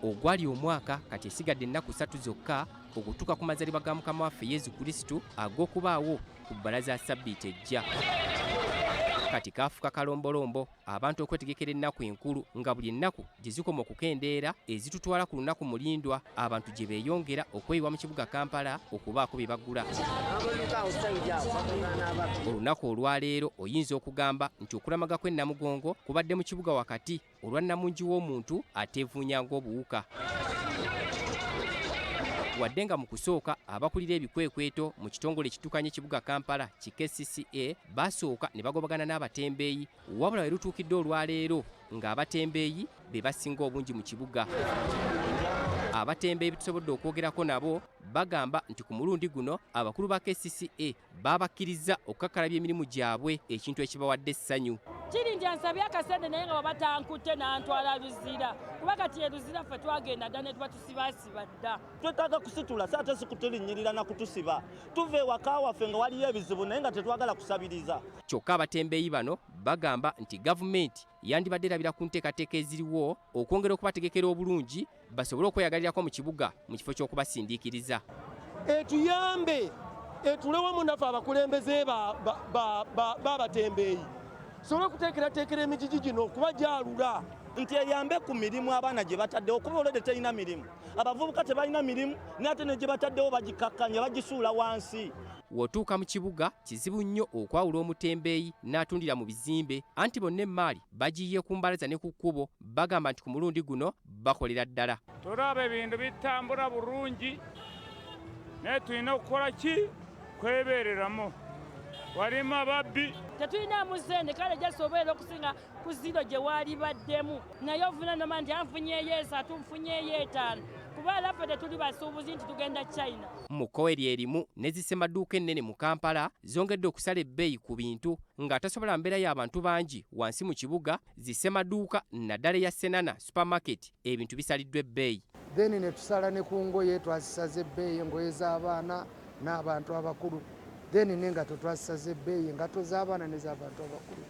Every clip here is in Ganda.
ogwali omwaka kati esigadde ennaku 3 zokka okutuuka ku mazaalibwa ga Mukama waffe Yesu Kristo ag'okubaawo ku bbalaza Ssabbiiti ejja. Kati kaafuuka kalombolombo abantu okwetegekera ennaku enkulu nga buli ennaku gye zikoma okukendeera ezitutwala ku lunaku mulindwa abantu gye beeyongera okweyiwa mu kibuga Kampala okubaako bye bagula. Olunaku olwaleero oyinza okugamba nti okulamaga kw'e Namugongo kubadde mu kibuga wakati olwa Namungi w'omuntu ateevuunya ng'obuwuka. Wadde nga mu kusooka abakulira ebikwekweto mu kitongole ekituukanya ekibuga Kampala ki KCCA basooka ne bagobagana n'abatembeeyi, wabula we lutuukidde olwaleero ng'abatembeeyi be basinga obungi mu kibuga. Abatembeeyi be tusobodde okwogerako nabo bagamba nti ku mulundi guno abakulu ba KCCA babakkiriza okukakkalabya emirimu gyabwe, ekintu ekibawadde essanyu. Kirinja nsabye akasente naye nga babatankutte n'antwala Luzira, kuba kati Luzira ffe twagenda dda ne tuba tusibasiba dda. Twetaaga kusitula so ate si kutulinnyirira na kutusiba. Tuva ewaka waffe nga waliyo ebizibu naye nga tetwagala kusabiriza. Kyokka abatembeeyi bano bagamba nti gavumenti yandibadde erabira ku nteekateeka eziriwo okwongera okubategekera obulungi basobole okweyagalirako mu kibuga mu kifo ky'okubasindiikiriza. Etuyambe etulewamu naffe abakulembeze b'abatembeeyi sobole okuteekerateekera emijiji gino okuba gyalula. Nti eyambe ku mirimu abaana gye bataddewo kuba olwedde terina mirimu. Abavubuka tebalina mirimu n'ate ne gye bataddewo bagikakkanya bagisuula wansi. W'otuuka mu kibuga kizibu nnyo okwawula omutembeeyi n'atundira mu bizimbe, anti bonna emmaali bagiyiye ku mbalaza ne ku kkubo, bagamba nti ku mulundi guno bakolera ddala. Tulaba ebintu bitambula bulungi naye tulina okukola ki? Kwebeereramu. Walimu ababbi. Tetulina muzende kale gyasobola okusinga ku ziro gye waali baddemu, naye ovunaanoma nti anfunyeeyo 3 nfunyeeyo 5 kuba laffe tetuli basuubuzi nti tugenda China. Mu kkoweeri erimu ne zisemaduuka ennene mu Kampala zongedde okusala ebbeeyi ku bintu ng'atasobola mbeera y'abantu bangi wansi mu kibuga, zisemaduuka naddala eya Senana supermarket ebintu bisaliddwa ebbeeyi. Then ne tusala ne ku ngoye twazisaza ebbeeyi, engoye z'abaana n'abantu abakulu. Then n'engato twazisaza ebbeeyi, engato z'abaana n'ez'abantu abakulu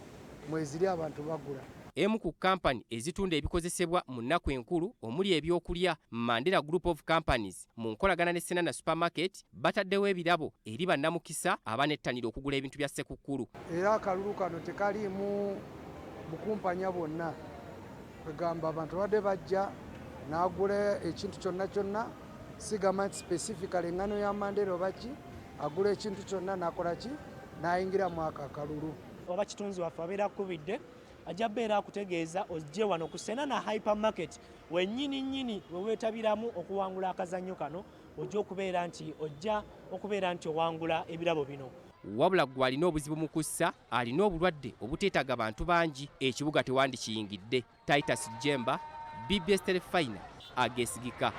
mweziri abantu bagula. Emu ku kampani ezitunda ebikozesebwa mu nnaku enkulu omuli ebyokulya, Mandela Group of Companies mu nkolagana ne Senana supermarket bataddewo ebirabo eri bannamukisa abanettanira okugula ebintu bya Ssekukkulu. Era akalulu kano tekaliimu bukumpanya bwonna, kwegamba abantu badde bajja n'agula ekintu kyonna sigama specifically engano ya Mandela oba ki, agula ekintu kyonna n'akola ki, n'ayingira mu akalulu. Oba kitunzi waffe abeera akubidde ajja beera akutegeeza ojje wano ku Senana hypermarket wennyini we weetabiramu okuwangula akazannyo kano, ojja okubeera nti owangula ebirabo bino. Wabula gwe alina obuzibu mu kussa, alina obulwadde obuteetaaga bantu bangi, ekibuga tewandikiyingidde. Titus Jemba, BBS Telefina, ageesigika.